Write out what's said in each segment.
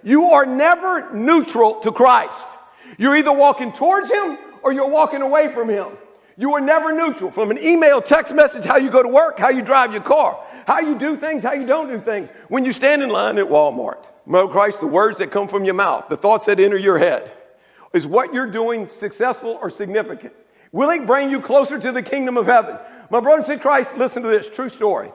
You are never neutral to Christ. You're either walking towards him or you're walking away from him. You are never neutral. From an email, text message, how you go to work, how you drive your car, how you do things, how you don't do things. When you stand in line at Walmart, know Christ, the words that come from your mouth, the thoughts that enter your head, is what you're doing successful or significant? Will it bring you closer to the kingdom of heaven? My brothers in Christ, listen to this, true story.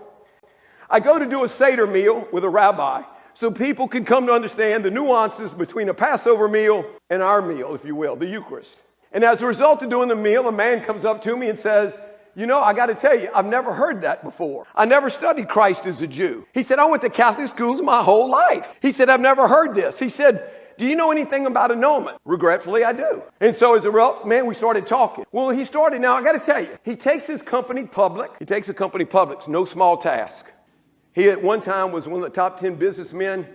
I go to do a Seder meal with a rabbi so people can come to understand the nuances between a Passover meal and our meal, if you will, the Eucharist. And as a result of doing the meal, a man comes up to me and says, you know, I got to tell you, I've never heard that before. I never studied Christ as a Jew. He said, I went to Catholic schools my whole life. He said, I've never heard this. He said, do you know anything about annulment? Regretfully, I do. And so as a result, man, we started talking. Well, he started, now I got to tell you, he takes his company public. He takes a company public. It's no small task. He at one time was one of the top 10 businessmen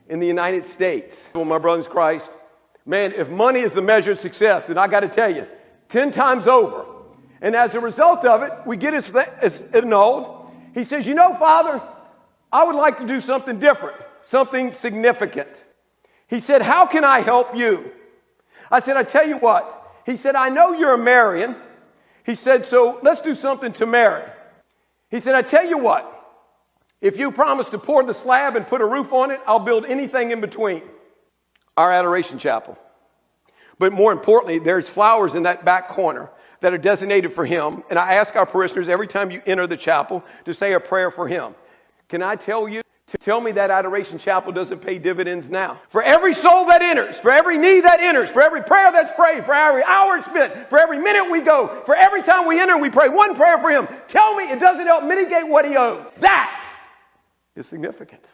in the United States. Well, my brothers in Christ, man, if money is the measure of success, then I got to tell you, 10 times over. And as a result of it, we get it annulled. He says, you know, Father, I would like to do something different, something significant. He said, how can I help you? I said, I tell you what. He said, I know you're a Marian. He said, so let's do something to Mary. He said, I tell you what. If you promise to pour the slab and put a roof on it, I'll build anything in between. Our adoration chapel. But more importantly, there's flowers in that back corner that are designated for him. And I ask our parishioners every time you enter the chapel to say a prayer for him. Can I tell you, to tell me that adoration chapel doesn't pay dividends now? For every soul that enters, for every knee that enters, for every prayer that's prayed, for every hour spent, for every minute we go, for every time we enter, we pray one prayer for him. Tell me it doesn't help mitigate what he owes. That is significant.